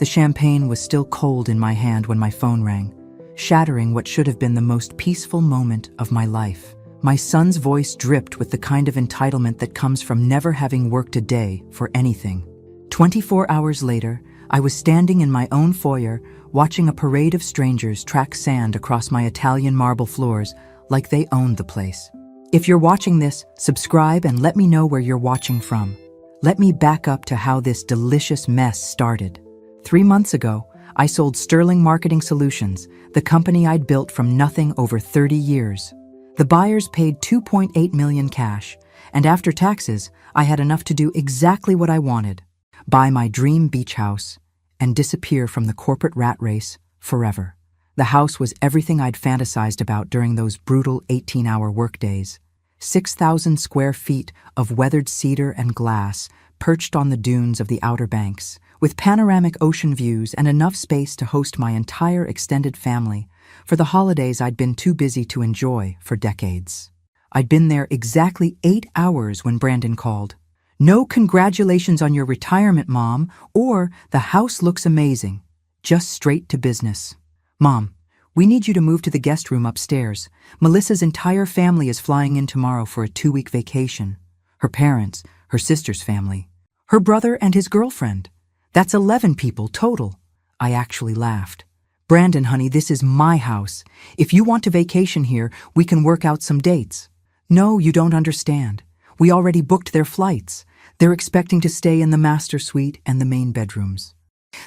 The champagne was still cold in my hand when my phone rang, shattering what should have been the most peaceful moment of my life. My son's voice dripped with the kind of entitlement that comes from never having worked a day for anything. 24 hours later, I was standing in my own foyer, watching a parade of strangers track sand across my Italian marble floors like they owned the place. If you're watching this, subscribe and let me know where you're watching from. Let me back up to how this delicious mess started. 3 months ago, I sold Sterling Marketing Solutions, the company I'd built from nothing over 30 years. The buyers paid $2.8 million cash, and after taxes, I had enough to do exactly what I wanted: buy my dream beach house and disappear from the corporate rat race forever. The house was everything I'd fantasized about during those brutal 18-hour workdays. 6,000 square feet of weathered cedar and glass perched on the dunes of the Outer Banks, with panoramic ocean views and enough space to host my entire extended family for the holidays I'd been too busy to enjoy for decades. I'd been there exactly 8 hours when Brandon called. "No congratulations on your retirement, Mom," or "The house looks amazing." Just straight to business. "Mom, we need you to move to the guest room upstairs. Melissa's entire family is flying in tomorrow for a 2-week vacation. Her parents, her sister's family, her brother and his girlfriend. That's 11 people total." I actually laughed. "Brandon, honey, this is my house. If you want to vacation here, we can work out some dates." "No, you don't understand. We already booked their flights. They're expecting to stay in the master suite and the main bedrooms.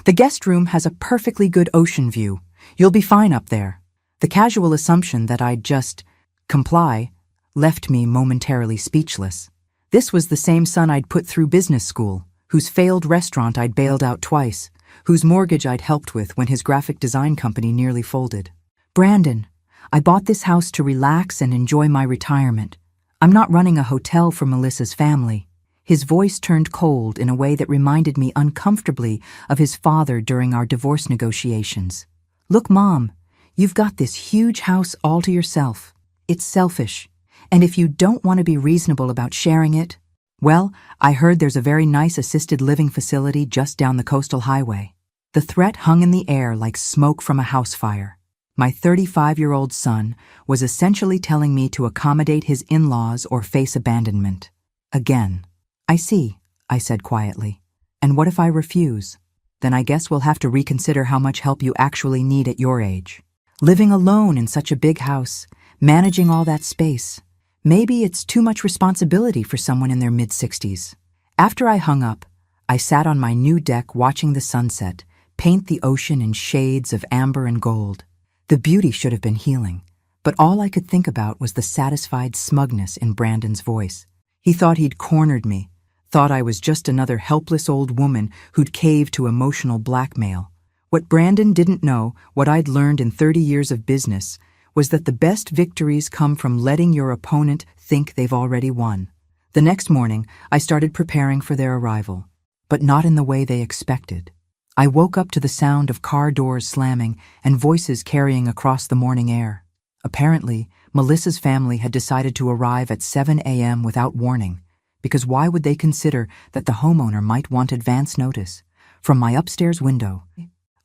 The guest room has a perfectly good ocean view. You'll be fine up there." The casual assumption that I'd just comply left me momentarily speechless. This was the same son I'd put through business school, whose failed restaurant I'd bailed out twice, whose mortgage I'd helped with when his graphic design company nearly folded. "Brandon, I bought this house to relax and enjoy my retirement. I'm not running a hotel for Melissa's family." His voice turned cold in a way that reminded me uncomfortably of his father during our divorce negotiations. "Look, Mom, you've got this huge house all to yourself. It's selfish. And if you don't want to be reasonable about sharing it, well, I heard there's a very nice assisted living facility just down the coastal highway." The threat hung in the air like smoke from a house fire. My 35-year-old son was essentially telling me to accommodate his in-laws or face abandonment. Again. "I see," I said quietly. "And what if I refuse? Then I guess we'll have to reconsider how much help you actually need at your age. Living alone in such a big house, managing all that space. Maybe it's too much responsibility for someone in their mid-60s. After I hung up, I sat on my new deck watching the sunset paint the ocean in shades of amber and gold. The beauty should have been healing, but all I could think about was the satisfied smugness in Brandon's voice. He thought he'd cornered me, thought I was just another helpless old woman who'd caved to emotional blackmail. What Brandon didn't know, what I'd learned in 30 years of business, was that the best victories come from letting your opponent think they've already won. The next morning, I started preparing for their arrival, but not in the way they expected. I woke up to the sound of car doors slamming and voices carrying across the morning air. Apparently, Melissa's family had decided to arrive at 7 a.m. without warning, because why would they consider that the homeowner might want advance notice? From my upstairs window,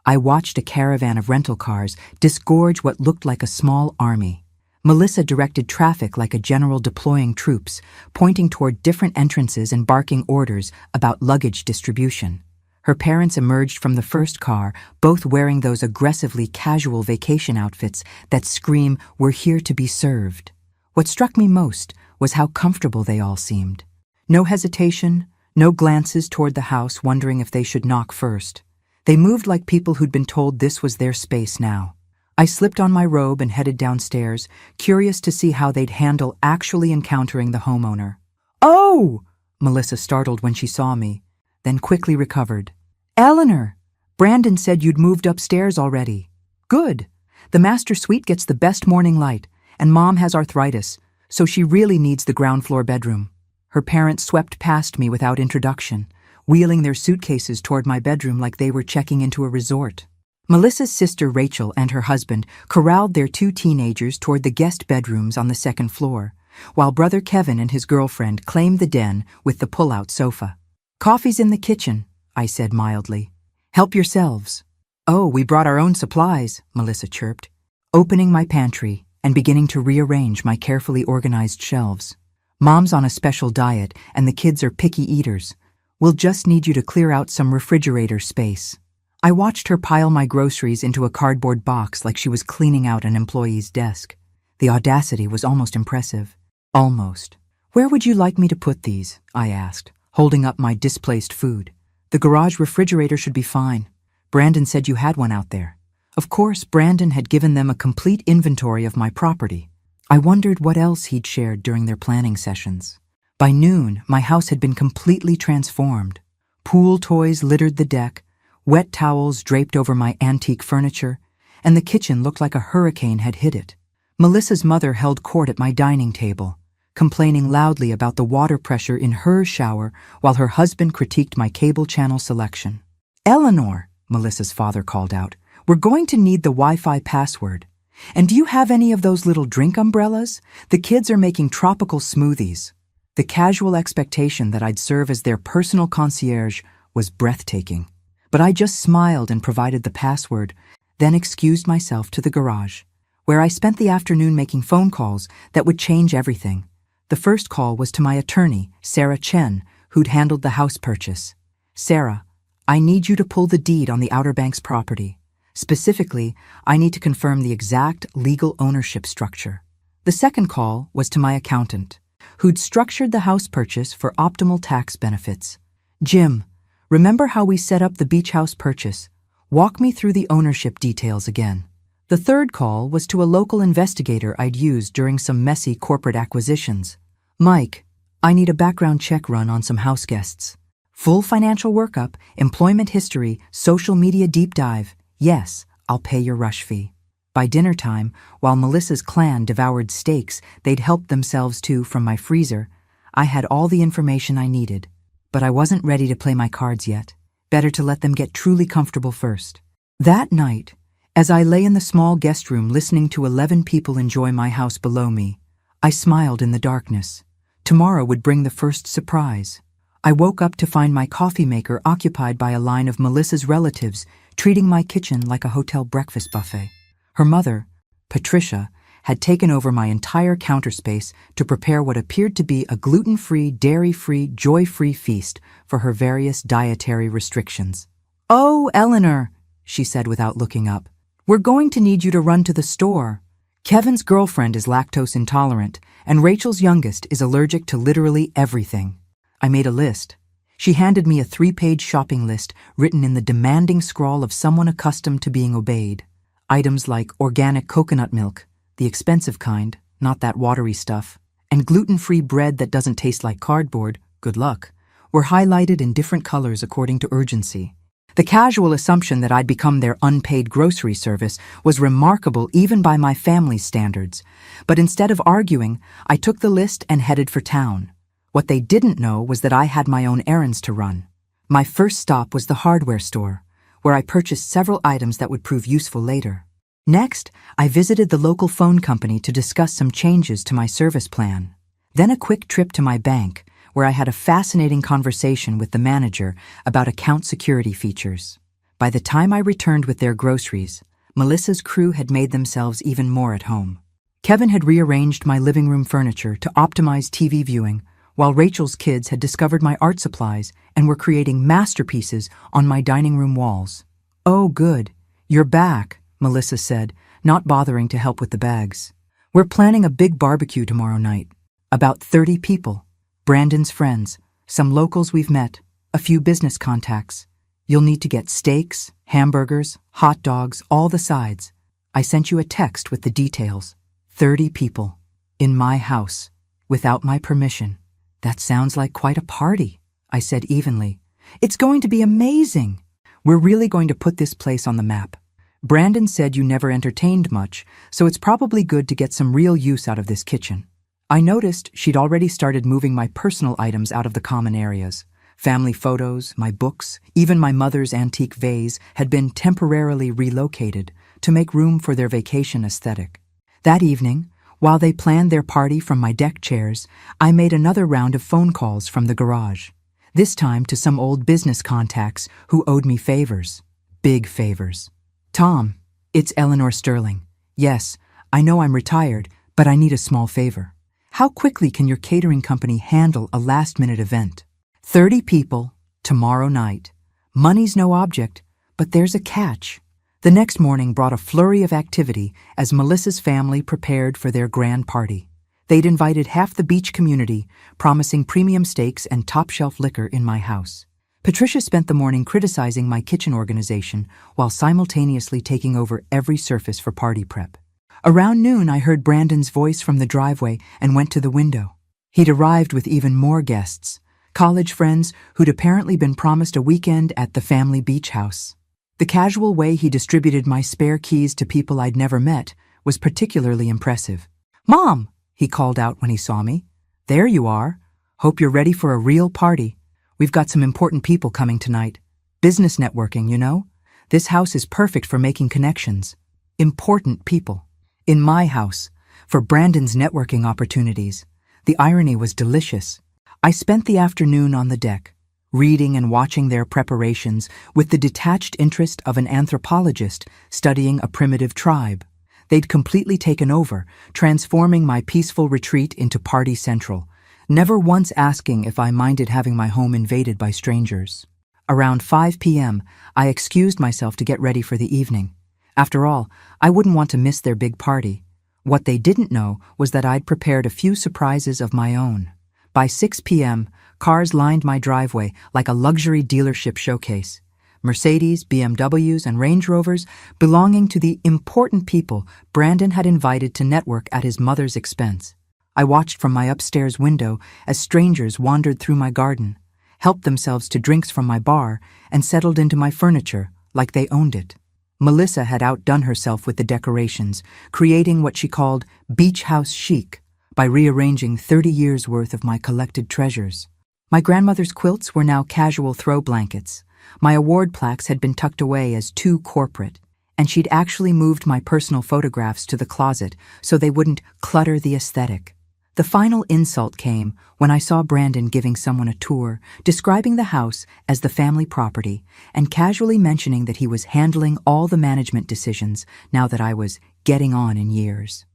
I watched a caravan of rental cars disgorge what looked like a small army. Melissa directed traffic like a general deploying troops, pointing toward different entrances and barking orders about luggage distribution. Her parents emerged from the first car, both wearing those aggressively casual vacation outfits that scream, "We're here to be served." What struck me most was how comfortable they all seemed. No hesitation, no glances toward the house wondering if they should knock first. They moved like people who'd been told this was their space now. I slipped on my robe and headed downstairs, curious to see how they'd handle actually encountering the homeowner. "Oh!" Melissa startled when she saw me, then quickly recovered. "Eleanor, Brandon said you'd moved upstairs already." "Good. The master suite gets the best morning light, and Mom has arthritis, so she really needs the ground floor bedroom." Her parents swept past me without introduction, wheeling their suitcases toward my bedroom like they were checking into a resort. Melissa's sister Rachel and her husband corralled their 2 teenagers toward the guest bedrooms on the second floor, while brother Kevin and his girlfriend claimed the den with the pull-out sofa. "Coffee's in the kitchen," I said mildly. Help yourselves. Oh, we brought our own supplies, Melissa chirped, opening my pantry and beginning to rearrange my carefully organized shelves. Mom's on a special diet and the kids are picky eaters. We'll just need you to clear out some refrigerator space. I watched her pile my groceries into a cardboard box like she was cleaning out an employee's desk. The audacity was almost impressive. Almost. Where would you like me to put these? I asked, holding up my displaced food. The garage refrigerator should be fine. Brandon said you had one out there. Of course, Brandon had given them a complete inventory of my property. I wondered what else he'd shared during their planning sessions. By noon, my house had been completely transformed. Pool toys littered the deck, wet towels draped over my antique furniture, and the kitchen looked like a hurricane had hit it. Melissa's mother held court at my dining table, complaining loudly about the water pressure in her shower while her husband critiqued my cable channel selection. "Eleanor," Melissa's father called out, "we're going to need the Wi-Fi password. And do you have any of those little drink umbrellas? The kids are making tropical smoothies." The casual expectation that I'd serve as their personal concierge was breathtaking. But I just smiled and provided the password, then excused myself to the garage, where I spent the afternoon making phone calls that would change everything. The first call was to my attorney, Sarah Chen, who'd handled the house purchase. "Sarah, I need you to pull the deed on the Outer Banks property. Specifically, I need to confirm the exact legal ownership structure." The second call was to my accountant, who'd structured the house purchase for optimal tax benefits. "Jim, remember how we set up the beach house purchase? Walk me through the ownership details again." The third call was to a local investigator I'd used during some messy corporate acquisitions. "Mike, I need a background check run on some house guests. Full financial workup, employment history, social media deep dive. Yes, I'll pay your rush fee." By dinner time, while Melissa's clan devoured steaks they'd helped themselves to from my freezer, I had all the information I needed. But I wasn't ready to play my cards yet. Better to let them get truly comfortable first. That night, as I lay in the small guest room listening to 11 people enjoy my house below me, I smiled in the darkness. Tomorrow would bring the first surprise. I woke up to find my coffee maker occupied by a line of Melissa's relatives, treating my kitchen like a hotel breakfast buffet. Her mother, Patricia, had taken over my entire counter space to prepare what appeared to be a gluten-free, dairy-free, joy-free feast for her various dietary restrictions. "Oh, Eleanor," she said without looking up, "we're going to need you to run to the store. Kevin's girlfriend is lactose intolerant, and Rachel's youngest is allergic to literally everything." I made a list. She handed me a 3-page shopping list written in the demanding scrawl of someone accustomed to being obeyed. Items like organic coconut milk, the expensive kind, not that watery stuff, and gluten-free bread that doesn't taste like cardboard, good luck, were highlighted in different colors according to urgency. The casual assumption that I'd become their unpaid grocery service was remarkable even by my family's standards. But instead of arguing, I took the list and headed for town. What they didn't know was that I had my own errands to run. My first stop was the hardware store, where I purchased several items that would prove useful later. Next, I visited the local phone company to discuss some changes to my service plan. Then a quick trip to my bank, where I had a fascinating conversation with the manager about account security features. By the time I returned with their groceries, Melissa's crew had made themselves even more at home. Kevin had rearranged my living room furniture to optimize TV viewing, while Rachel's kids had discovered my art supplies and were creating masterpieces on my dining room walls. "Oh, good. You're back," Melissa said, not bothering to help with the bags. "We're planning a big barbecue tomorrow night. About 30 people. Brandon's friends, some locals we've met, a few business contacts. You'll need to get steaks, hamburgers, hot dogs, all the sides. I sent you a text with the details. 30 people. In my house. Without my permission." "That sounds like quite a party," I said evenly. "It's going to be amazing. We're really going to put this place on the map. Brandon said you never entertained much, so it's probably good to get some real use out of this kitchen." I noticed she'd already started moving my personal items out of the common areas. Family photos, my books, even my mother's antique vase had been temporarily relocated to make room for their vacation aesthetic. That evening, while they planned their party from my deck chairs, I made another round of phone calls from the garage, this time to some old business contacts who owed me favors. big favors. Tom, it's Eleanor Sterling. Yes, I know I'm retired, but I need a small favor. How quickly can your catering company handle a last-minute event? 30 people, tomorrow night. Money's no object, but there's a catch. The next morning brought a flurry of activity as Melissa's family prepared for their grand party. They'd invited half the beach community, promising premium steaks and top-shelf liquor in my house. Patricia spent the morning criticizing my kitchen organization while simultaneously taking over every surface for party prep. Around noon, I heard Brandon's voice from the driveway and went to the window. He'd arrived with even more guests, college friends who'd apparently been promised a weekend at the family beach house. The casual way he distributed my spare keys to people I'd never met was particularly impressive. "Mom!" he called out when he saw me. "There you are. Hope you're ready for a real party. We've got some important people coming tonight. Business networking, you know? This house is perfect for making connections. Important people. In my house, for Brandon's networking opportunities." The irony was delicious. I spent the afternoon on the deck, reading and watching their preparations with the detached interest of an anthropologist studying a primitive tribe. They'd completely taken over, transforming my peaceful retreat into party central, never once asking if I minded having my home invaded by strangers. Around 5 p.m., I excused myself to get ready for the evening. After all, I wouldn't want to miss their big party. What they didn't know was that I'd prepared a few surprises of my own. By 6 p.m., cars lined my driveway like a luxury dealership showcase. Mercedes, BMWs, and Range Rovers belonging to the important people Brandon had invited to network at his mother's expense. I watched from my upstairs window as strangers wandered through my garden, helped themselves to drinks from my bar, and settled into my furniture like they owned it. Melissa had outdone herself with the decorations, creating what she called beach house chic by rearranging 30 years' worth of my collected treasures. My grandmother's quilts were now casual throw blankets. My award plaques had been tucked away as too corporate, and she'd actually moved my personal photographs to the closet so they wouldn't clutter the aesthetic. The final insult came when I saw Brandon giving someone a tour, describing the house as the family property, and casually mentioning that he was handling all the management decisions now that I was getting on in years.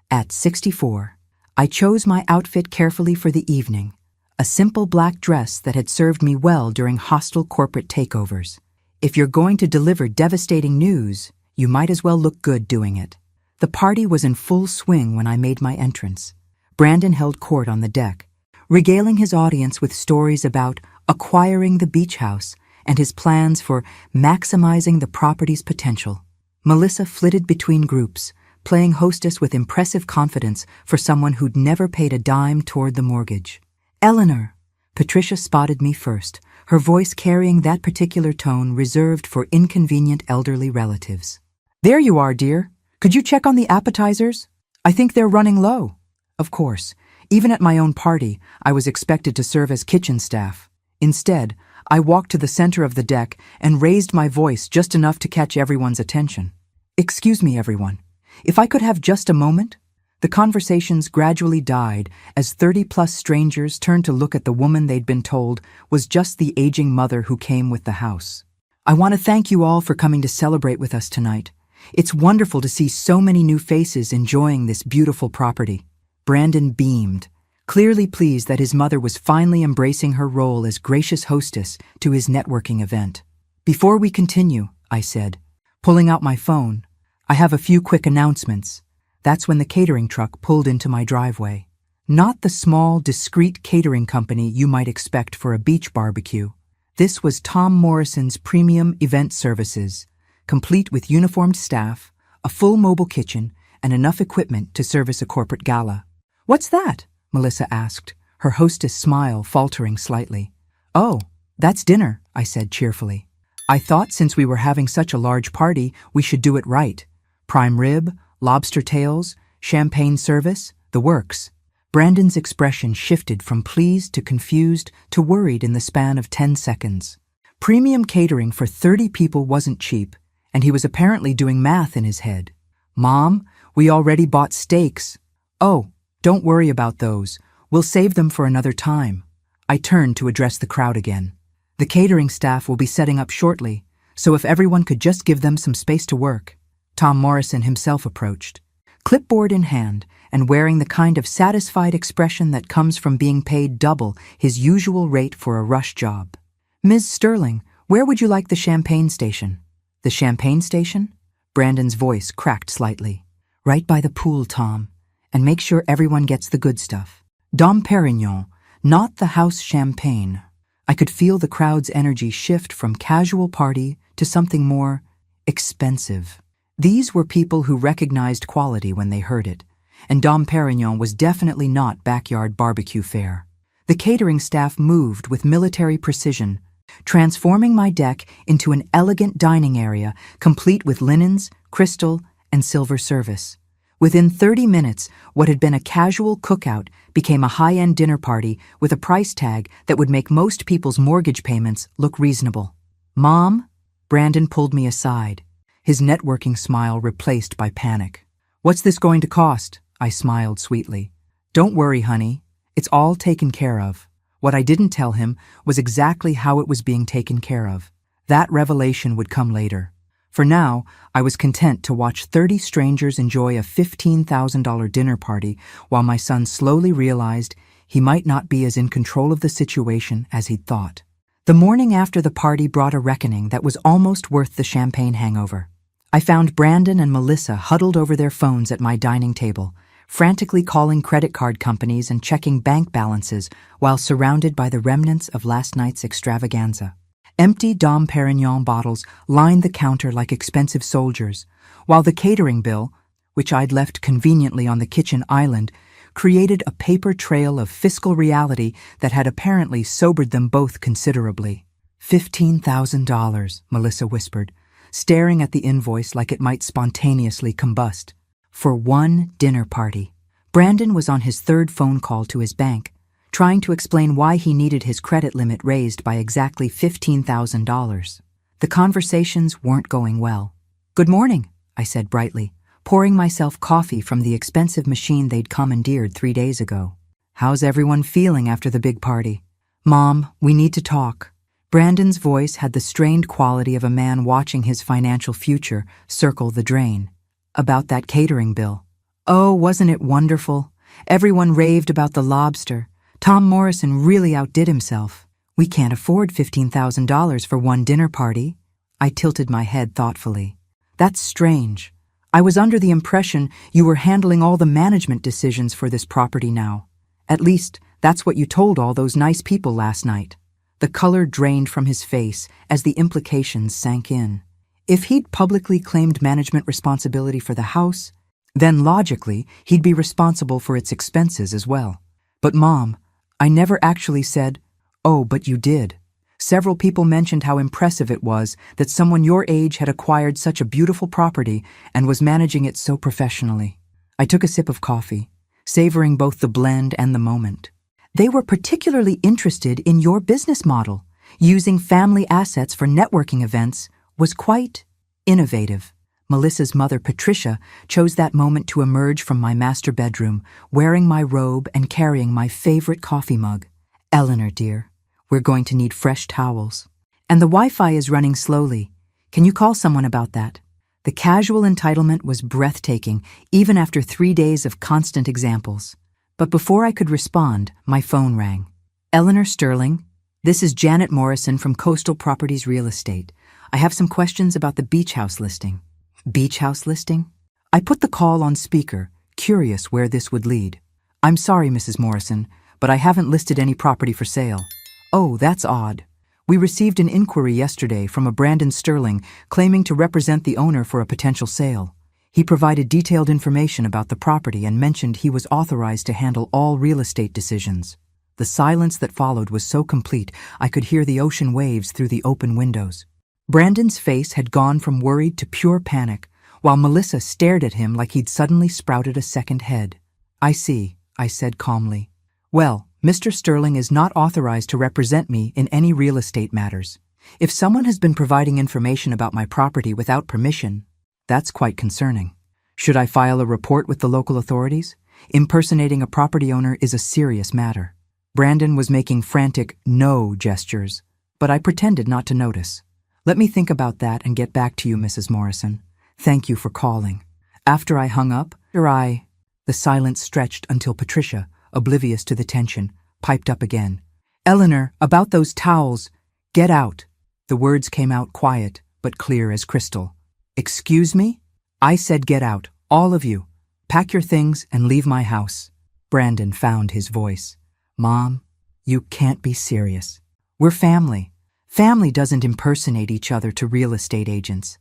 At 64, I chose my outfit carefully for the evening, a simple black dress that had served me well during hostile corporate takeovers. If you're going to deliver devastating news, you might as well look good doing it. The party was in full swing when I made my entrance. Brandon held court on the deck, regaling his audience with stories about acquiring the beach house and his plans for maximizing the property's potential. Melissa flitted between groups, playing hostess with impressive confidence for someone who'd never paid a dime toward the mortgage. "Eleanor," Patricia spotted me first, her voice carrying that particular tone reserved for inconvenient elderly relatives. "There you are, dear. Could you check on the appetizers? I think they're running low." Of course, even at my own party, I was expected to serve as kitchen staff. Instead, I walked to the center of the deck and raised my voice just enough to catch everyone's attention. "Excuse me, everyone. If I could have just a moment?" The conversations gradually died as 30-plus strangers turned to look at the woman they'd been told was just the aging mother who came with the house. "I want to thank you all for coming to celebrate with us tonight. It's wonderful to see so many new faces enjoying this beautiful property." Brandon beamed, clearly pleased that his mother was finally embracing her role as gracious hostess to his networking event. "Before we continue," I said, pulling out my phone, "I have a few quick announcements." That's when the catering truck pulled into my driveway. Not the small, discreet catering company you might expect for a beach barbecue. This was Tom Morrison's premium event services, complete with uniformed staff, a full mobile kitchen, and enough equipment to service a corporate gala. "What's that?" Melissa asked, her hostess smile faltering slightly. "Oh, that's dinner," I said cheerfully. "I thought since we were having such a large party, we should do it right. Prime rib, lobster tails, champagne service, the works." Brandon's expression shifted from pleased to confused to worried in the span of 10 seconds. Premium catering for 30 people wasn't cheap, and he was apparently doing math in his head. "Mom, we already bought steaks." "Oh, don't worry about those. We'll save them for another time." I turned to address the crowd again. The catering staff will be setting up shortly, so if everyone could just give them some space to work. Tom Morrison himself approached, clipboard in hand and wearing the kind of satisfied expression that comes from being paid double his usual rate for a rush job. Ms. Sterling, where would you like the champagne station? The champagne station? Brandon's voice cracked slightly. Right by the pool, Tom, and make sure everyone gets the good stuff. Dom Perignon, not the house champagne. I could feel the crowd's energy shift from casual party to something more expensive. These were people who recognized quality when they heard it, and Dom Perignon was definitely not backyard barbecue fare. The catering staff moved with military precision, transforming my deck into an elegant dining area complete with linens, crystal, and silver service. Within 30 minutes, what had been a casual cookout became a high-end dinner party with a price tag that would make most people's mortgage payments look reasonable. Mom? Brandon pulled me aside, his networking smile replaced by panic. What's this going to cost? I smiled sweetly. Don't worry, honey. It's all taken care of. What I didn't tell him was exactly how it was being taken care of. That revelation would come later. For now, I was content to watch 30 strangers enjoy a $15,000 dinner party while my son slowly realized he might not be as in control of the situation as he'd thought. The morning after the party brought a reckoning that was almost worth the champagne hangover. I found Brandon and Melissa huddled over their phones at my dining table, frantically calling credit card companies and checking bank balances while surrounded by the remnants of last night's extravaganza. Empty Dom Perignon bottles lined the counter like expensive soldiers, while the catering bill, which I'd left conveniently on the kitchen island, created a paper trail of fiscal reality that had apparently sobered them both considerably. $15,000, Melissa whispered, staring at the invoice like it might spontaneously combust. For one dinner party. Brandon was on his third phone call to his bank, trying to explain why he needed his credit limit raised by exactly $15,000. The conversations weren't going well. Good morning, I said brightly, pouring myself coffee from the expensive machine they'd commandeered 3 days ago. How's everyone feeling after the big party? Mom, we need to talk. Brandon's voice had the strained quality of a man watching his financial future circle the drain. About that catering bill. Oh, wasn't it wonderful? Everyone raved about the lobster. Tom Morrison really outdid himself. We can't afford $15,000 for one dinner party. I tilted my head thoughtfully. That's strange. I was under the impression you were handling all the management decisions for this property now. At least, that's what you told all those nice people last night. The color drained from his face as the implications sank in. If he'd publicly claimed management responsibility for the house, then logically, he'd be responsible for its expenses as well. But Mom, I never actually said, oh, but you did. Several people mentioned how impressive it was that someone your age had acquired such a beautiful property and was managing it so professionally. I took a sip of coffee, savoring both the blend and the moment. They were particularly interested in your business model. Using family assets for networking events was quite innovative. Melissa's mother, Patricia, chose that moment to emerge from my master bedroom, wearing my robe and carrying my favorite coffee mug. Eleanor, dear, we're going to need fresh towels. And the Wi-Fi is running slowly. Can you call someone about that? The casual entitlement was breathtaking, even after 3 days of constant examples. But before I could respond, my phone rang. Eleanor Sterling, this is Janet Morrison from Coastal Properties Real Estate. I have some questions about the beach house listing. Beach house listing? I put the call on speaker, curious where this would lead. I'm sorry, Mrs. Morrison, but I haven't listed any property for sale. Oh, that's odd. We received an inquiry yesterday from a Brandon Sterling claiming to represent the owner for a potential sale. He provided detailed information about the property and mentioned he was authorized to handle all real estate decisions. The silence that followed was so complete I could hear the ocean waves through the open windows. Brandon's face had gone from worried to pure panic, while Melissa stared at him like he'd suddenly sprouted a second head. I see, I said calmly. Well, Mr. Sterling is not authorized to represent me in any real estate matters. If someone has been providing information about my property without permission, that's quite concerning. Should I file a report with the local authorities? Impersonating a property owner is a serious matter. Brandon was making frantic no gestures. but I pretended not to notice. Let me think about that and get back to you, Mrs. Morrison. Thank you for calling. After I hung up, the silence stretched until Patricia, oblivious to the tension, piped up again. Eleanor, about those towels. Get out. The words came out quiet, but clear as crystal. Excuse me? I said get out, all of you. Pack your things and leave my house. Brandon found his voice. Mom, you can't be serious. We're family. Family doesn't impersonate each other to real estate agents.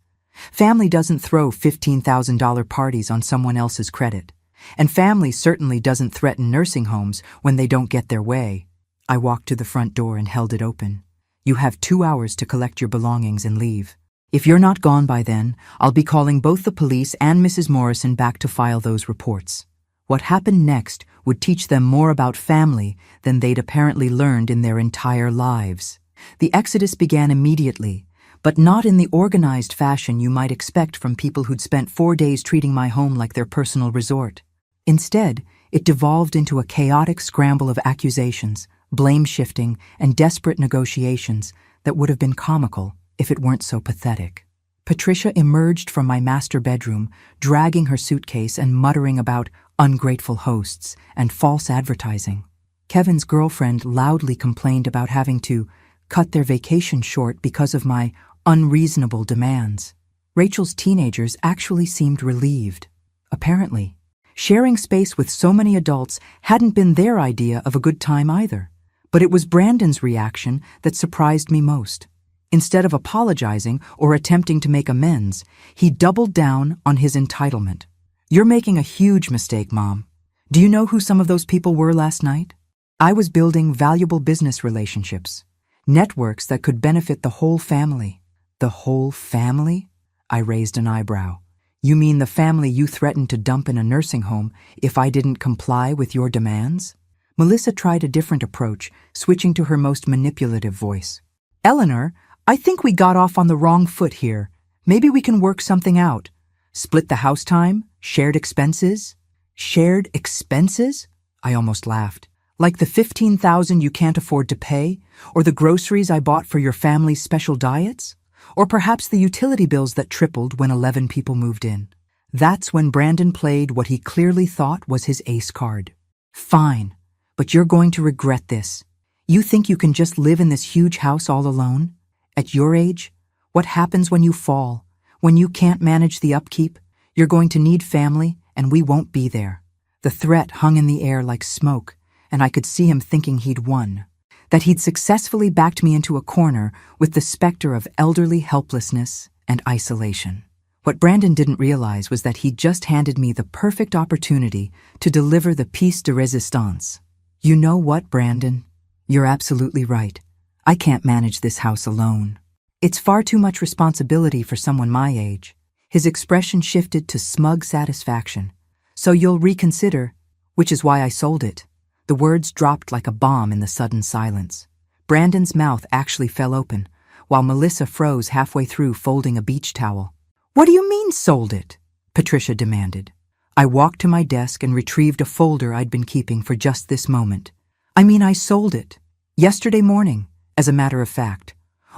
Family doesn't throw $15,000 parties on someone else's credit. And family certainly doesn't threaten nursing homes when they don't get their way. I walked to the front door and held it open. You have 2 hours to collect your belongings and leave. If you're not gone by then, I'll be calling both the police and Mrs. Morrison back to file those reports. What happened next would teach them more about family than they'd apparently learned in their entire lives. The exodus began immediately, but not in the organized fashion you might expect from people who'd spent 4 days treating my home like their personal resort. Instead, it devolved into a chaotic scramble of accusations, blame-shifting, and desperate negotiations that would have been comical if it weren't so pathetic. Patricia emerged from my master bedroom, dragging her suitcase and muttering about ungrateful hosts and false advertising. Kevin's girlfriend loudly complained about having to cut their vacation short because of my unreasonable demands. Rachel's teenagers actually seemed relieved. Apparently, sharing space with so many adults hadn't been their idea of a good time either. But it was Brandon's reaction that surprised me most. Instead of apologizing or attempting to make amends, he doubled down on his entitlement. You're making a huge mistake, Mom. Do you know who some of those people were last night? I was building valuable business relationships, networks that could benefit the whole family. The whole family? I raised an eyebrow. You mean the family you threatened to dump in a nursing home if I didn't comply with your demands? Melissa tried a different approach, switching to her most manipulative voice. Eleanor, I think we got off on the wrong foot here. Maybe we can work something out. Split the house time? Shared expenses? Shared expenses? I almost laughed. Like the $15,000 you can't afford to pay? Or the groceries I bought for your family's special diets? Or perhaps the utility bills that tripled when 11 people moved in? That's when Brandon played what he clearly thought was his ace card. Fine, but you're going to regret this. You think you can just live in this huge house all alone? At your age, what happens when you fall? When you can't manage the upkeep, you're going to need family, and we won't be there. The threat hung in the air like smoke, and I could see him thinking he'd won. That he'd successfully backed me into a corner with the specter of elderly helplessness and isolation. What Brandon didn't realize was that he'd just handed me the perfect opportunity to deliver the piece de resistance. You know what, Brandon? You're absolutely right. I can't manage this house alone. It's far too much responsibility for someone my age. His expression shifted to smug satisfaction. So you'll reconsider, which is why I sold it. The words dropped like a bomb in the sudden silence. Brandon's mouth actually fell open, while Melissa froze halfway through folding a beach towel. What do you mean sold it? Patricia demanded. I walked to my desk and retrieved a folder I'd been keeping for just this moment. I sold it. Yesterday morning, as a matter of fact.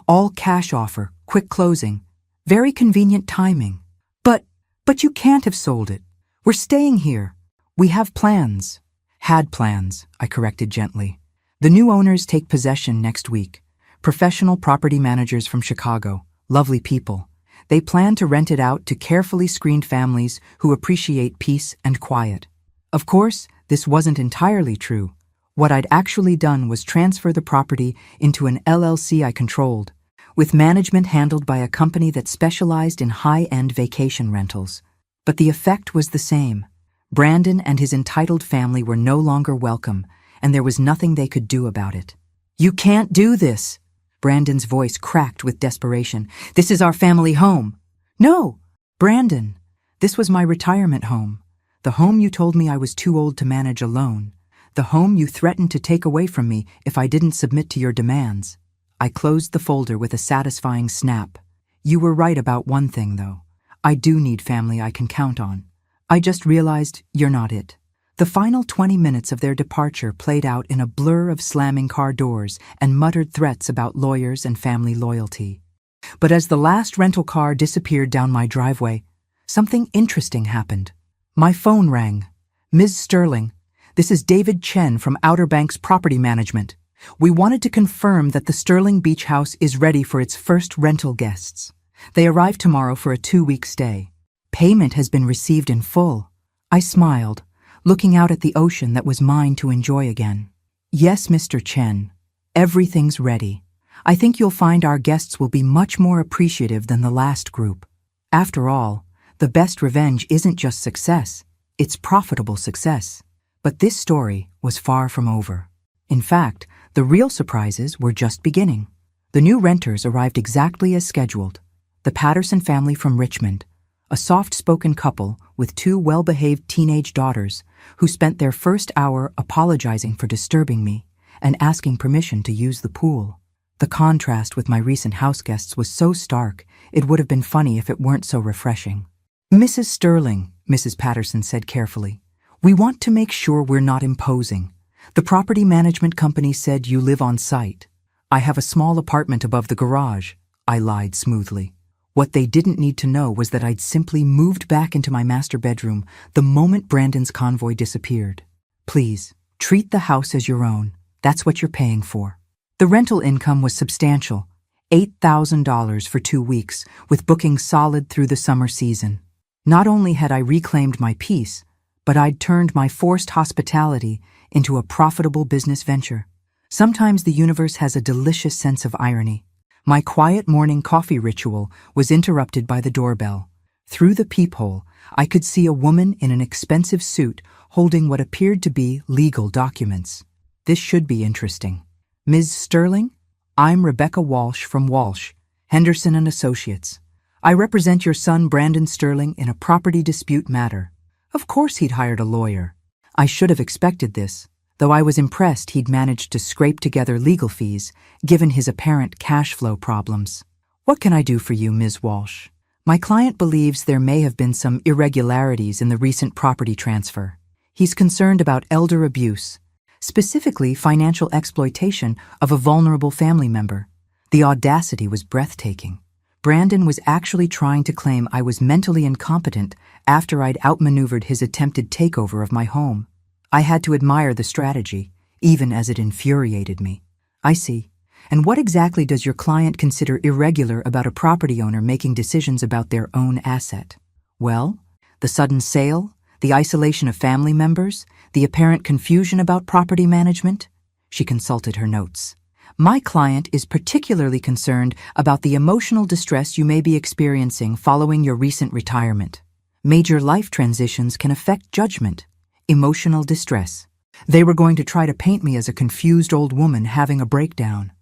All cash offer, quick closing. Very convenient timing. But you can't have sold it. We're staying here. We have plans. Had plans, I corrected gently. The new owners take possession next week. Professional property managers from Chicago. Lovely people. They plan to rent it out to carefully screened families who appreciate peace and quiet. Of course, this wasn't entirely true. What I'd actually done was transfer the property into an LLC I controlled, with management handled by a company that specialized in high-end vacation rentals. But the effect was the same. Brandon and his entitled family were no longer welcome, and there was nothing they could do about it. You can't do this! Brandon's voice cracked with desperation. This is our family home. No! Brandon, this was my retirement home. The home you told me I was too old to manage alone. The home you threatened to take away from me if I didn't submit to your demands. I closed the folder with a satisfying snap. You were right about one thing, though. I do need family I can count on. I just realized you're not it. The final 20 minutes of their departure played out in a blur of slamming car doors and muttered threats about lawyers and family loyalty. But as the last rental car disappeared down my driveway, something interesting happened. My phone rang. "Ms. Sterling, this is David Chen from Outer Banks Property Management. We wanted to confirm that the Sterling Beach House is ready for its first rental guests. They arrive tomorrow for a 2-week stay. Payment has been received in full." I smiled, looking out at the ocean that was mine to enjoy again. "Yes, Mr. Chen. Everything's ready. I think you'll find our guests will be much more appreciative than the last group. After all, the best revenge isn't just success, it's profitable success." But this story was far from over. In fact, the real surprises were just beginning. The new renters arrived exactly as scheduled. The Patterson family from Richmond, a soft-spoken couple with 2 well-behaved teenage daughters who spent their first hour apologizing for disturbing me and asking permission to use the pool. The contrast with my recent house guests was so stark, it would have been funny if it weren't so refreshing. "Mrs. Sterling," Mrs. Patterson said carefully, "we want to make sure we're not imposing. The property management company said you live on site." "I have a small apartment above the garage," I lied smoothly. What they didn't need to know was that I'd simply moved back into my master bedroom the moment Brandon's convoy disappeared. "Please, treat the house as your own. That's what you're paying for." The rental income was substantial, $8,000 for 2 weeks, with bookings solid through the summer season. Not only had I reclaimed my peace, but I'd turned my forced hospitality into a profitable business venture. Sometimes the universe has a delicious sense of irony. My quiet morning coffee ritual was interrupted by the doorbell. Through the peephole, I could see a woman in an expensive suit holding what appeared to be legal documents. This should be interesting. "Ms. Sterling, I'm Rebecca Walsh from Walsh, Henderson & Associates. I represent your son Brandon Sterling in a property dispute matter." Of course he'd hired a lawyer. I should have expected this, though I was impressed he'd managed to scrape together legal fees, given his apparent cash flow problems. "What can I do for you, Ms. Walsh?" "My client believes there may have been some irregularities in the recent property transfer. He's concerned about elder abuse, specifically financial exploitation of a vulnerable family member." The audacity was breathtaking. Brandon was actually trying to claim I was mentally incompetent after I'd outmaneuvered his attempted takeover of my home. I had to admire the strategy, even as it infuriated me. "I see. And what exactly does your client consider irregular about a property owner making decisions about their own asset?" "Well, the sudden sale, the isolation of family members, the apparent confusion about property management." She consulted her notes. "My client is particularly concerned about the emotional distress you may be experiencing following your recent retirement. Major life transitions can affect judgment. Emotional distress. They were going to try to paint me as a confused old woman having a breakdown.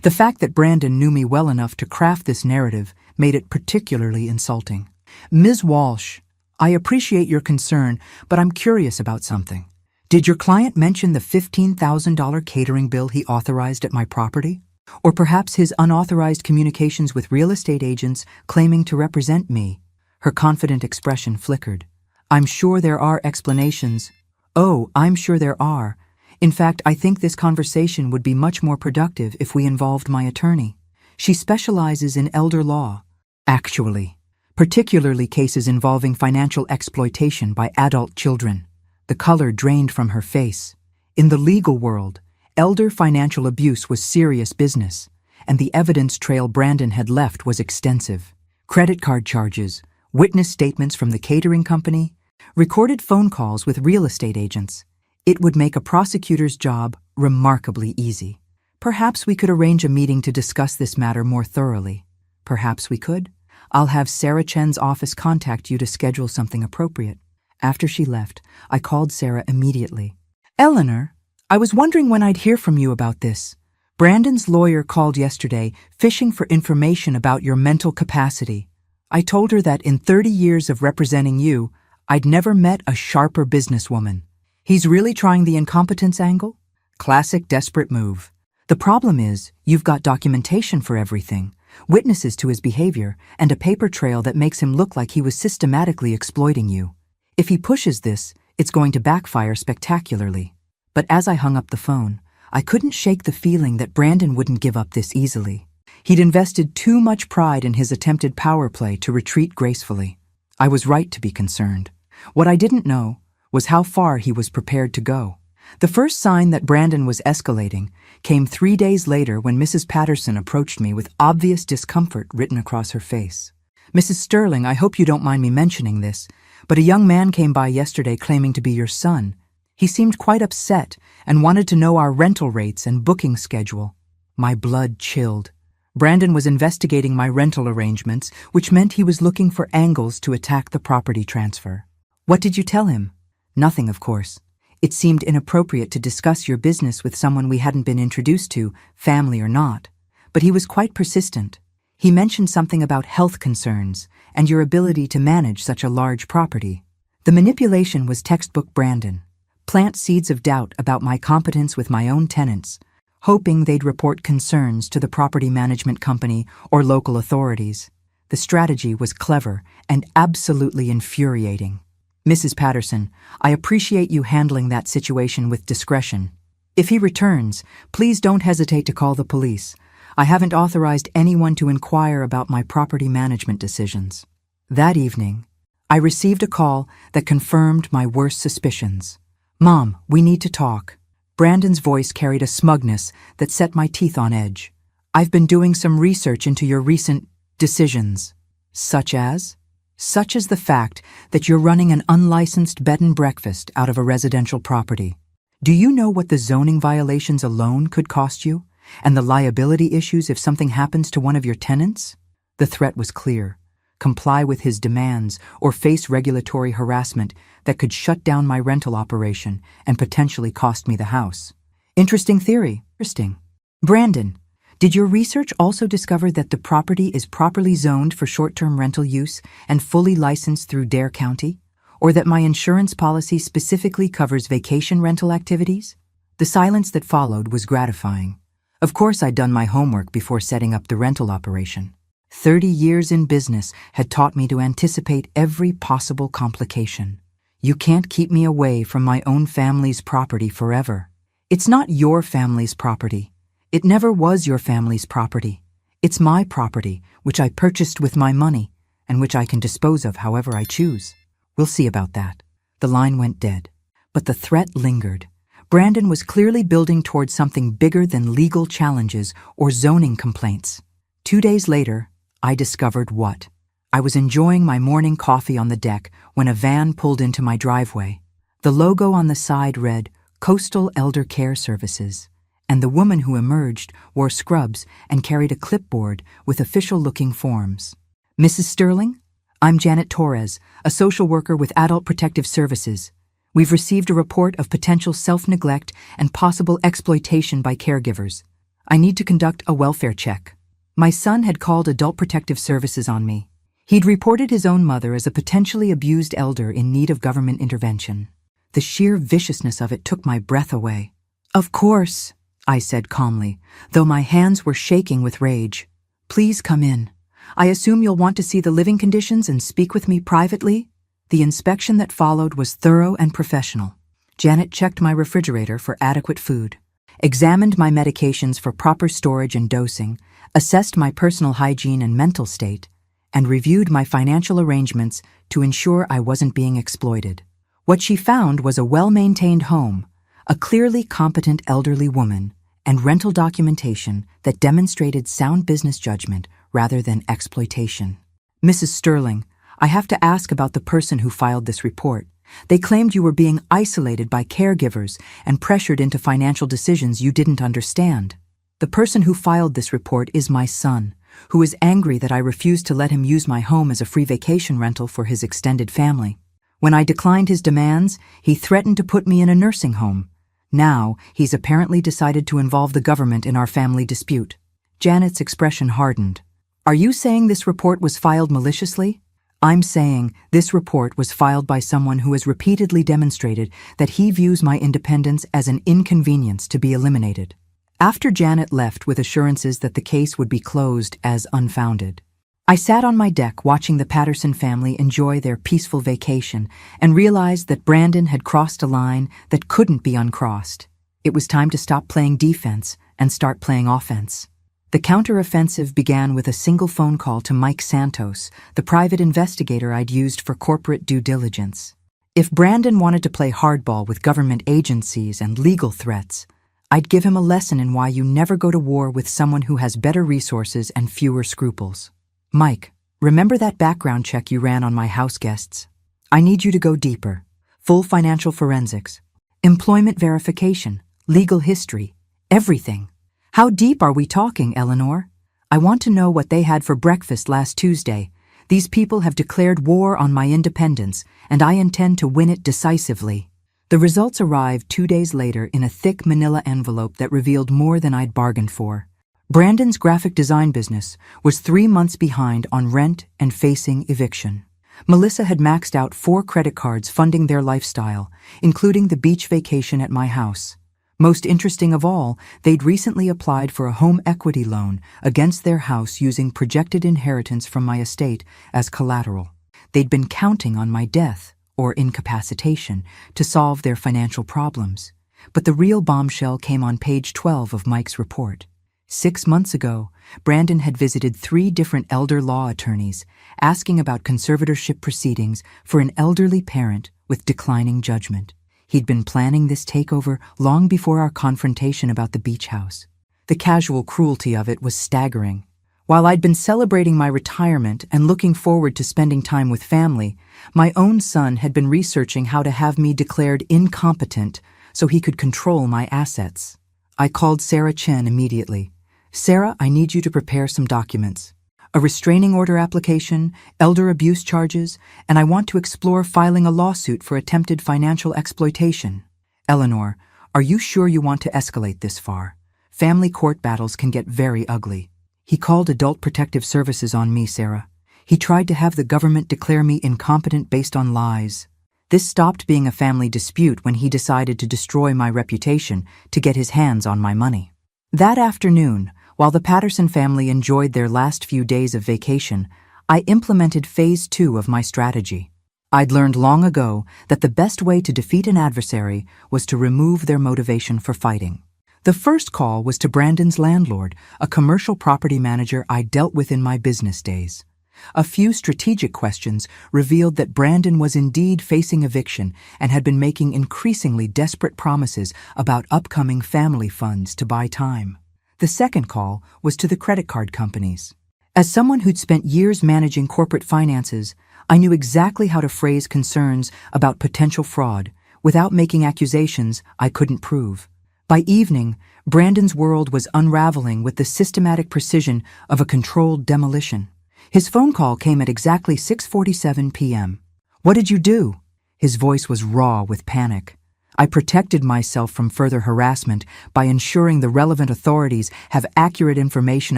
The fact that Brandon knew me well enough to craft this narrative made it particularly insulting. "Ms. Walsh, I appreciate your concern, but I'm curious about something. Did your client mention the $15,000 catering bill he authorized at my property? Or perhaps his unauthorized communications with real estate agents claiming to represent me?" Her confident expression flickered. "I'm sure there are explanations." "Oh, I'm sure there are. In fact, I think this conversation would be much more productive if we involved my attorney. She specializes in elder law. Actually, particularly cases involving financial exploitation by adult children." The color drained from her face. In the legal world, elder financial abuse was serious business, and the evidence trail Brandon had left was extensive. Credit card charges, witness statements from the catering company, recorded phone calls with real estate agents. It would make a prosecutor's job remarkably easy. "Perhaps we could arrange a meeting to discuss this matter more thoroughly." "Perhaps we could. I'll have Sarah Chen's office contact you to schedule something appropriate." After she left, I called Sarah immediately. "Eleanor, I was wondering when I'd hear from you about this. Brandon's lawyer called yesterday, fishing for information about your mental capacity. I told her that in 30 years of representing you, I'd never met a sharper businesswoman. He's really trying the incompetence angle? Classic desperate move. The problem is, you've got documentation for everything, witnesses to his behavior, and a paper trail that makes him look like he was systematically exploiting you. If he pushes this, It's going to backfire spectacularly. But as I hung up the phone, I couldn't shake the feeling that Brandon wouldn't give up this easily. He'd invested too much pride in his attempted power play to retreat gracefully. I was right to be concerned. What I didn't know was how far he was prepared to go. The first sign that Brandon was escalating came 3 days later when Mrs. Patterson approached me with obvious discomfort written across her face. "Mrs. Sterling, I hope you don't mind me mentioning this, but a young man came by yesterday claiming to be your son. He seemed quite upset and wanted to know our rental rates and booking schedule." My blood chilled. Brandon was investigating my rental arrangements, which meant he was looking for angles to attack the property transfer. "What did you tell him?" "Nothing, of course. It seemed inappropriate to discuss your business with someone we hadn't been introduced to, family or not. But he was quite persistent. He mentioned something about health concerns and your ability to manage such a large property." The manipulation was textbook Brandon. Plant seeds of doubt about my competence with my own tenants, hoping they'd report concerns to the property management company or local authorities. The strategy was clever and absolutely infuriating. "Mrs. Patterson, I appreciate you handling that situation with discretion. If he returns, please don't hesitate to call the police. I haven't authorized anyone to inquire about my property management decisions." That evening, I received a call that confirmed my worst suspicions. "Mom, we need to talk." Brandon's voice carried a smugness that set my teeth on edge. "I've been doing some research into your recent decisions." "Such as?" "Such as the fact that you're running an unlicensed bed and breakfast out of a residential property. Do you know what the zoning violations alone could cost you? And the liability issues if something happens to one of your tenants?" The threat was clear. Comply with his demands or face regulatory harassment that could shut down my rental operation and potentially cost me the house. Interesting theory. Interesting. "Brandon, did your research also discover that the property is properly zoned for short-term rental use and fully licensed through Dare County? Or that my insurance policy specifically covers vacation rental activities?" The silence that followed was gratifying. Of course, I'd done my homework before setting up the rental operation. 30 years in business had taught me to anticipate every possible complication. You can't keep me away from my own family's property forever. It's not your family's property. It never was your family's property. It's my property, which I purchased with my money, and which I can dispose of however I choose. We'll see about that. The line went dead. But the threat lingered. Brandon was clearly building towards something bigger than legal challenges or zoning complaints. 2 days later, I discovered what. I was enjoying my morning coffee on the deck when a van pulled into my driveway. The logo on the side read Coastal Elder Care Services, and the woman who emerged wore scrubs and carried a clipboard with official-looking forms. "Mrs. Sterling? I'm Janet Torres, a social worker with Adult Protective Services. We've received a report of potential self-neglect and possible exploitation by caregivers. I need to conduct a welfare check." My son had called Adult Protective Services on me. He'd reported his own mother as a potentially abused elder in need of government intervention. The sheer viciousness of it took my breath away. "Of course," I said calmly, though my hands were shaking with rage. "Please come in. I assume you'll want to see the living conditions and speak with me privately?" The inspection that followed was thorough and professional. Janet checked my refrigerator for adequate food, examined my medications for proper storage and dosing, assessed my personal hygiene and mental state, and reviewed my financial arrangements to ensure I wasn't being exploited. What she found was a well-maintained home, a clearly competent elderly woman, and rental documentation that demonstrated sound business judgment rather than exploitation. "Mrs. Sterling, I have to ask about the person who filed this report. They claimed you were being isolated by caregivers and pressured into financial decisions you didn't understand. The person who filed this report is my son, who is angry that I refused to let him use my home as a free vacation rental for his extended family. When I declined his demands, he threatened to put me in a nursing home. Now, he's apparently decided to involve the government in our family dispute." Janet's expression hardened. "Are you saying this report was filed maliciously?" "I'm saying this report was filed by someone who has repeatedly demonstrated that he views my independence as an inconvenience to be eliminated." After Janet left with assurances that the case would be closed as unfounded, I sat on my deck watching the Patterson family enjoy their peaceful vacation and realized that Brandon had crossed a line that couldn't be uncrossed. It was time to stop playing defense and start playing offense. The counteroffensive began with a single phone call to Mike Santos, the private investigator I'd used for corporate due diligence. If Brandon wanted to play hardball with government agencies and legal threats, I'd give him a lesson in why you never go to war with someone who has better resources and fewer scruples. Mike, remember that background check you ran on my house guests? I need you to go deeper. Full financial forensics, employment verification, legal history, everything. How deep are we talking, Eleanor? I want to know what they had for breakfast last Tuesday. These people have declared war on my independence, and I intend to win it decisively. The results arrived 2 days later in a thick manila envelope that revealed more than I'd bargained for. Brandon's graphic design business was 3 months behind on rent and facing eviction. Melissa had maxed out 4 credit cards funding their lifestyle, including the beach vacation at my house. Most interesting of all, they'd recently applied for a home equity loan against their house using projected inheritance from my estate as collateral. They'd been counting on my death, or incapacitation, to solve their financial problems. But the real bombshell came on page 12 of Mike's report. 6 months ago, Brandon had visited 3 different elder law attorneys, asking about conservatorship proceedings for an elderly parent with declining judgment. He'd been planning this takeover long before our confrontation about the beach house. The casual cruelty of it was staggering. While I'd been celebrating my retirement and looking forward to spending time with family, my own son had been researching how to have me declared incompetent so he could control my assets. I called Sarah Chen immediately. Sarah, I need you to prepare some documents. A restraining order application, elder abuse charges, and I want to explore filing a lawsuit for attempted financial exploitation. Eleanor, are you sure you want to escalate this far? Family court battles can get very ugly. He called Adult Protective Services on me, Sarah. He tried to have the government declare me incompetent based on lies. This stopped being a family dispute when he decided to destroy my reputation to get his hands on my money. That afternoon, while the Patterson family enjoyed their last few days of vacation, I implemented phase 2 of my strategy. I'd learned long ago that the best way to defeat an adversary was to remove their motivation for fighting. The first call was to Brandon's landlord, a commercial property manager I dealt with in my business days. A few strategic questions revealed that Brandon was indeed facing eviction and had been making increasingly desperate promises about upcoming family funds to buy time. The second call was to the credit card companies. As someone who'd spent years managing corporate finances, I knew exactly how to phrase concerns about potential fraud without making accusations I couldn't prove. By evening, Brandon's world was unraveling with the systematic precision of a controlled demolition. His phone call came at exactly 6:47 p.m. "What did you do?" His voice was raw with panic. I protected myself from further harassment by ensuring the relevant authorities have accurate information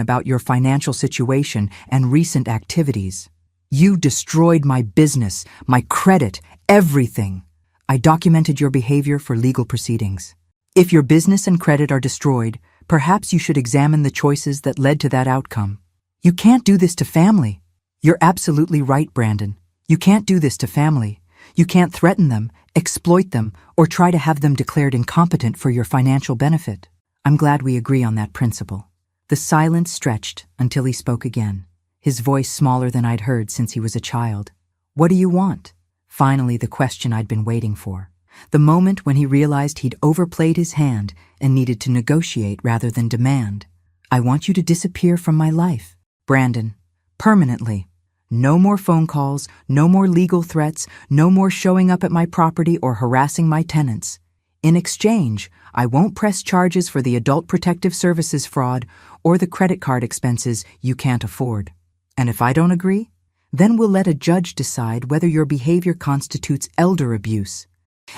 about your financial situation and recent activities. "You destroyed my business, my credit, everything. I documented your behavior for legal proceedings. If your business and credit are destroyed, perhaps you should examine the choices that led to that outcome. You can't do this to family." "You're absolutely right, Brandon. You can't do this to family. You can't threaten them, exploit them, or try to have them declared incompetent for your financial benefit. I'm glad we agree on that principle." The silence stretched until he spoke again, his voice smaller than I'd heard since he was a child. "What do you want?" Finally, the question I'd been waiting for. The moment when he realized he'd overplayed his hand and needed to negotiate rather than demand. "I want you to disappear from my life, Brandon, permanently. No more phone calls, no more legal threats, no more showing up at my property or harassing my tenants. In exchange, I won't press charges for the Adult Protective Services fraud or the credit card expenses you can't afford. And if I don't agree, then we'll let a judge decide whether your behavior constitutes elder abuse.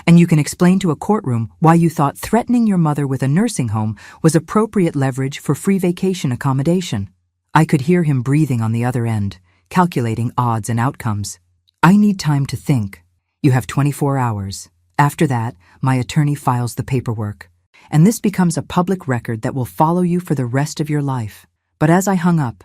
And you can explain to a courtroom why you thought threatening your mother with a nursing home was appropriate leverage for free vacation accommodation." I could hear him breathing on the other end, calculating odds and outcomes. "I need time to think. You have 24 hours. After that, my attorney files the paperwork. And this becomes a public record that will follow you for the rest of your life." But as I hung up,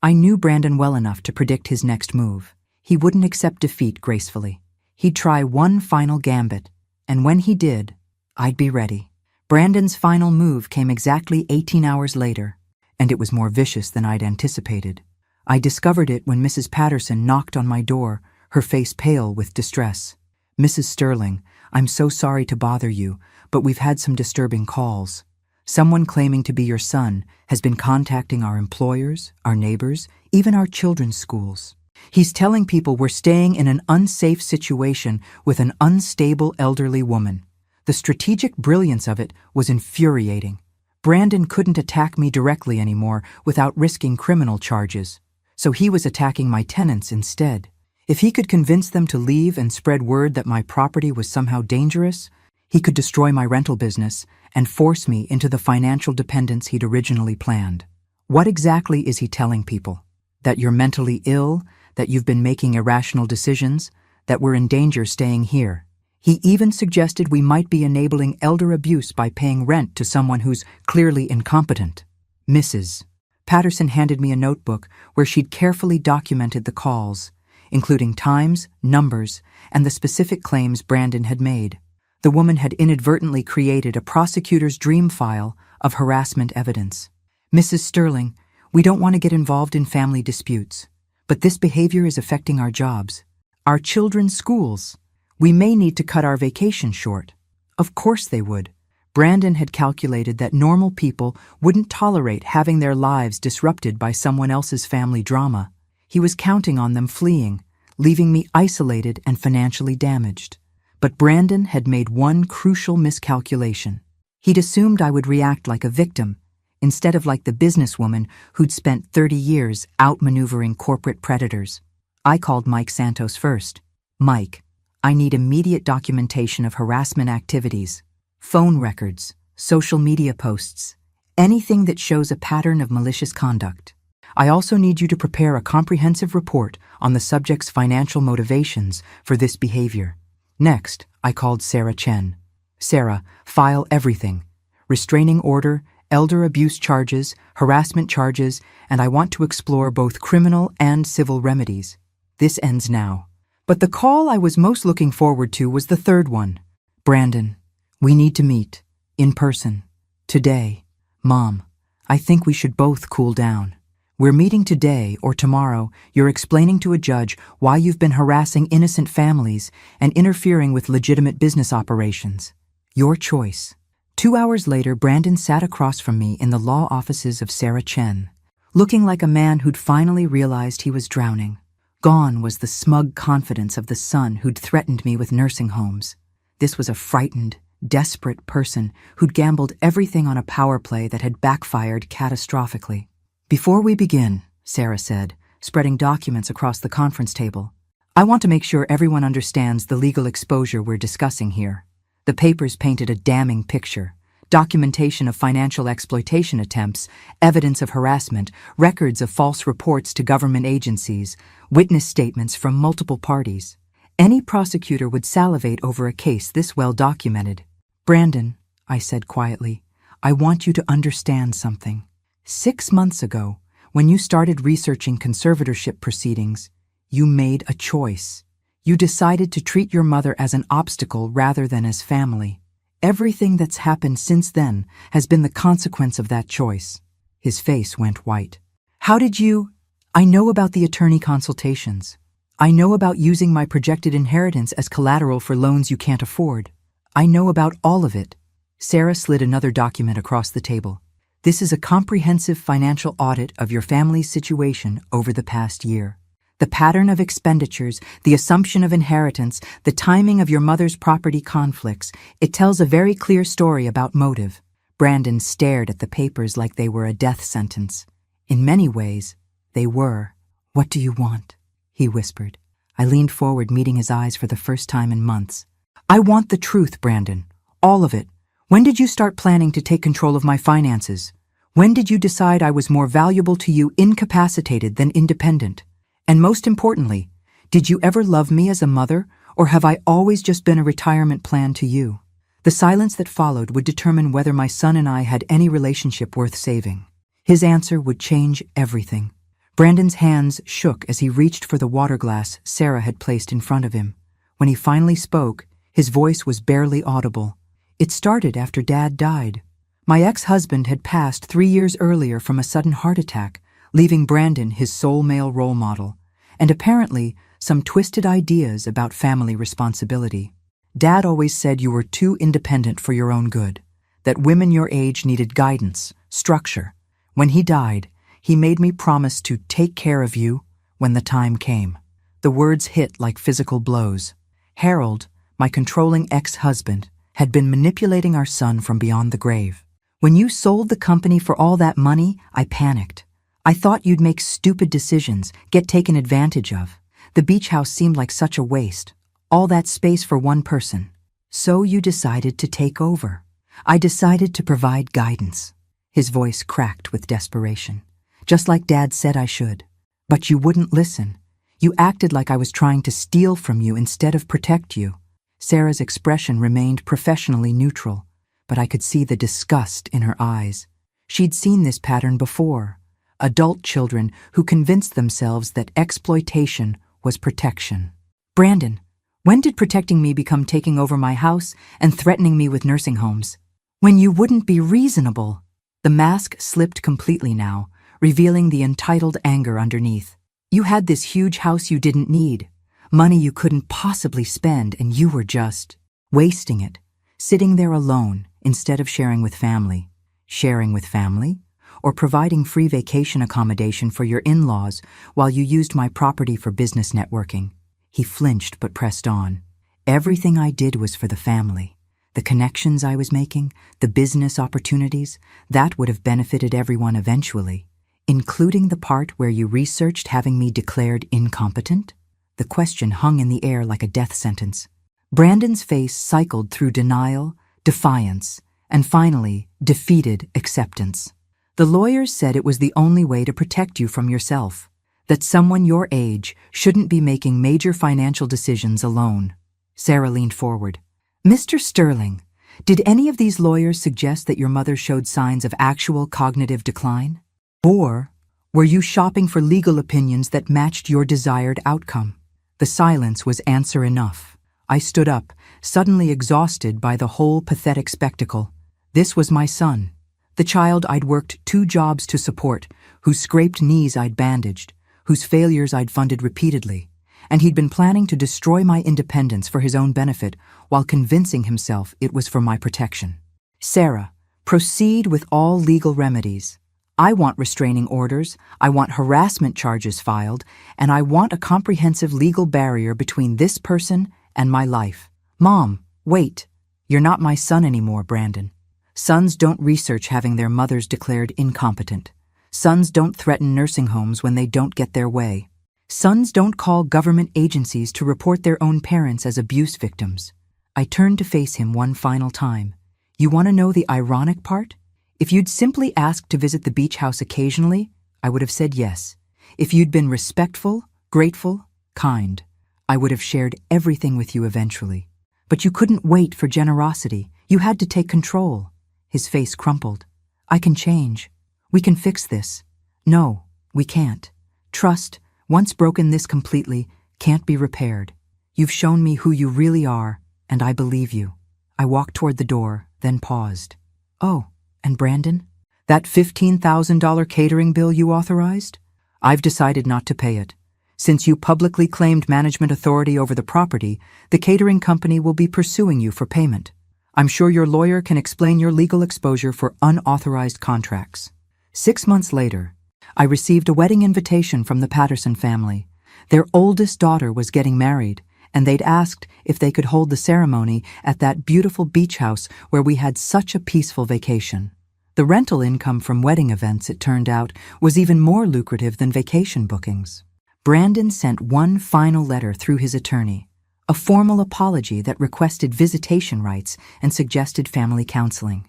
I knew Brandon well enough to predict his next move. He wouldn't accept defeat gracefully. He'd try one final gambit, and when he did, I'd be ready. Brandon's final move came exactly 18 hours later, and it was more vicious than I'd anticipated. I discovered it when Mrs. Patterson knocked on my door, her face pale with distress. "Mrs. Sterling, I'm so sorry to bother you, but we've had some disturbing calls. Someone claiming to be your son has been contacting our employers, our neighbors, even our children's schools. He's telling people we're staying in an unsafe situation with an unstable elderly woman." The strategic brilliance of it was infuriating. Brandon couldn't attack me directly anymore without risking criminal charges, so he was attacking my tenants instead. If he could convince them to leave and spread word that my property was somehow dangerous, he could destroy my rental business and force me into the financial dependence he'd originally planned. What exactly is he telling people? That you're mentally ill, that you've been making irrational decisions, that we're in danger staying here. He even suggested we might be enabling elder abuse by paying rent to someone who's clearly incompetent. Mrs. Patterson handed me a notebook where she'd carefully documented the calls, including times, numbers, and the specific claims Brandon had made. The woman had inadvertently created a prosecutor's dream file of harassment evidence. "Mrs. Sterling, we don't want to get involved in family disputes, but this behavior is affecting our jobs, our children's schools. We may need to cut our vacation short." Of course they would. Brandon had calculated that normal people wouldn't tolerate having their lives disrupted by someone else's family drama. He was counting on them fleeing, leaving me isolated and financially damaged. But Brandon had made one crucial miscalculation. He'd assumed I would react like a victim, instead of like the businesswoman who'd spent 30 years outmaneuvering corporate predators. I called Mike Santos first. "Mike, I need immediate documentation of harassment activities, phone records, social media posts, anything that shows a pattern of malicious conduct. I also need you to prepare a comprehensive report on the subject's financial motivations for this behavior." Next, I called Sarah Chen. "Sarah, file everything. Restraining order, elder abuse charges, harassment charges, and I want to explore both criminal and civil remedies. This ends now." But the call I was most looking forward to was the third one. "Brandon, we need to meet, in person, today. Mom, I think we should both cool down. We're meeting today or tomorrow. You're explaining to a judge why you've been harassing innocent families and interfering with legitimate business operations. Your choice." 2 hours later, Brandon sat across from me in the law offices of Sarah Chen, looking like a man who'd finally realized he was drowning. Gone was the smug confidence of the son who'd threatened me with nursing homes. This was a frightened, desperate person who'd gambled everything on a power play that had backfired catastrophically. "Before we begin," Sarah said, spreading documents across the conference table, "I want to make sure everyone understands the legal exposure we're discussing here." The papers painted a damning picture. Documentation of financial exploitation attempts, evidence of harassment, records of false reports to government agencies, witness statements from multiple parties. Any prosecutor would salivate over a case this well documented. "Brandon," I said quietly, "I want you to understand something. 6 months ago, when you started researching conservatorship proceedings, you made a choice. You decided to treat your mother as an obstacle rather than as family. Everything that's happened since then has been the consequence of that choice." His face went white. "How did you—" "I know about the attorney consultations. I know about using my projected inheritance as collateral for loans you can't afford. I know about all of it." Sarah slid another document across the table. "This is a comprehensive financial audit of your family's situation over the past year. The pattern of expenditures, the assumption of inheritance, the timing of your mother's property conflicts, it tells a very clear story about motive." Brandon stared at the papers like they were a death sentence. In many ways, they were. "What do you want?" he whispered. I leaned forward, meeting his eyes for the first time in months. "I want the truth, Brandon. All of it. When did you start planning to take control of my finances? When did you decide I was more valuable to you incapacitated than independent? And most importantly, did you ever love me as a mother, or have I always just been a retirement plan to you?" The silence that followed would determine whether my son and I had any relationship worth saving. His answer would change everything. Brandon's hands shook as he reached for the water glass Sarah had placed in front of him. When he finally spoke, his voice was barely audible. It started after Dad died. My ex-husband had passed 3 years earlier from a sudden heart attack, leaving Brandon his sole male role model, and apparently some twisted ideas about family responsibility. Dad always said you were too independent for your own good, that women your age needed guidance, structure. When he died, he made me promise to take care of you when the time came. The words hit like physical blows. Harold, my controlling ex-husband, had been manipulating our son from beyond the grave. When you sold the company for all that money, I panicked. I thought you'd make stupid decisions, get taken advantage of. The beach house seemed like such a waste. All that space for one person. So you decided to take over. I decided to provide guidance. His voice cracked with desperation. Just like Dad said I should. But you wouldn't listen. You acted like I was trying to steal from you instead of protect you. Sarah's expression remained professionally neutral, but I could see the disgust in her eyes. She'd seen this pattern before. Adult children who convinced themselves that exploitation was protection. Brandon, when did protecting me become taking over my house and threatening me with nursing homes? When you wouldn't be reasonable. The mask slipped completely now, revealing the entitled anger underneath. You had this huge house you didn't need, money you couldn't possibly spend, and you were just wasting it, sitting there alone instead of sharing with family. Sharing with family? Or providing free vacation accommodation for your in-laws while you used my property for business networking. He flinched but pressed on. Everything I did was for the family. The connections I was making, the business opportunities, that would have benefited everyone eventually. Including the part where you researched having me declared incompetent? The question hung in the air like a death sentence. Brandon's face cycled through denial, defiance, and finally, defeated acceptance. The lawyers said it was the only way to protect you from yourself, that someone your age shouldn't be making major financial decisions alone. Sarah leaned forward. Mr. Sterling, did any of these lawyers suggest that your mother showed signs of actual cognitive decline? Or were you shopping for legal opinions that matched your desired outcome? The silence was answer enough. I stood up, suddenly exhausted by the whole pathetic spectacle. This was my son, the child I'd worked 2 jobs to support, whose scraped knees I'd bandaged, whose failures I'd funded repeatedly, and he'd been planning to destroy my independence for his own benefit while convincing himself it was for my protection. Sarah, proceed with all legal remedies. I want restraining orders, I want harassment charges filed, and I want a comprehensive legal barrier between this person and my life. Mom, wait. You're not my son anymore, Brandon. Sons don't research having their mothers declared incompetent. Sons don't threaten nursing homes when they don't get their way. Sons don't call government agencies to report their own parents as abuse victims. I turned to face him one final time. You want to know the ironic part? If you'd simply asked to visit the beach house occasionally, I would have said yes. If you'd been respectful, grateful, kind, I would have shared everything with you eventually. But you couldn't wait for generosity. You had to take control. His face crumpled. I can change. We can fix this. No, we can't. Trust, once broken this completely, can't be repaired. You've shown me who you really are, and I believe you. I walked toward the door, then paused. Oh, and Brandon? That $15,000 catering bill you authorized? I've decided not to pay it. Since you publicly claimed management authority over the property, the catering company will be pursuing you for payment. I'm sure your lawyer can explain your legal exposure for unauthorized contracts. 6 months later, I received a wedding invitation from the Patterson family. Their oldest daughter was getting married, and they'd asked if they could hold the ceremony at that beautiful beach house where we had such a peaceful vacation. The rental income from wedding events, it turned out, was even more lucrative than vacation bookings. Brandon sent one final letter through his attorney, a formal apology that requested visitation rights and suggested family counseling.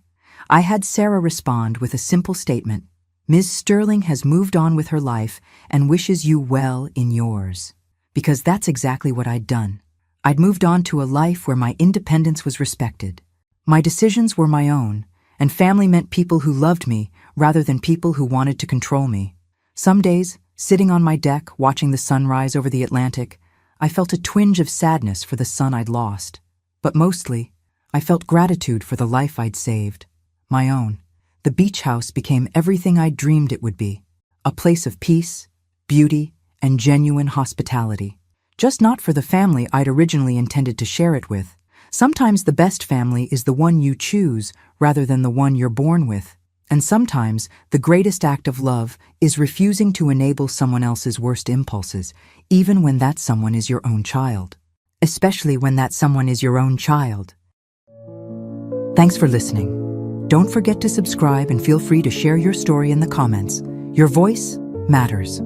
I had Sarah respond with a simple statement: Ms. Sterling has moved on with her life and wishes you well in yours. Because that's exactly what I'd done. I'd moved on to a life where my independence was respected. My decisions were my own, and family meant people who loved me rather than people who wanted to control me. Some days, Sitting on my deck, watching the sunrise over the Atlantic, I felt a twinge of sadness for the son I'd lost. But mostly, I felt gratitude for the life I'd saved. My own. The beach house became everything I dreamed it would be. A place of peace, beauty, and genuine hospitality. Just not for the family I'd originally intended to share it with. Sometimes the best family is the one you choose rather than the one you're born with. And sometimes the greatest act of love is refusing to enable someone else's worst impulses, even when that someone is your own child. Especially when that someone is your own child. Thanks for listening. Don't forget to subscribe and feel free to share your story in the comments. Your voice matters.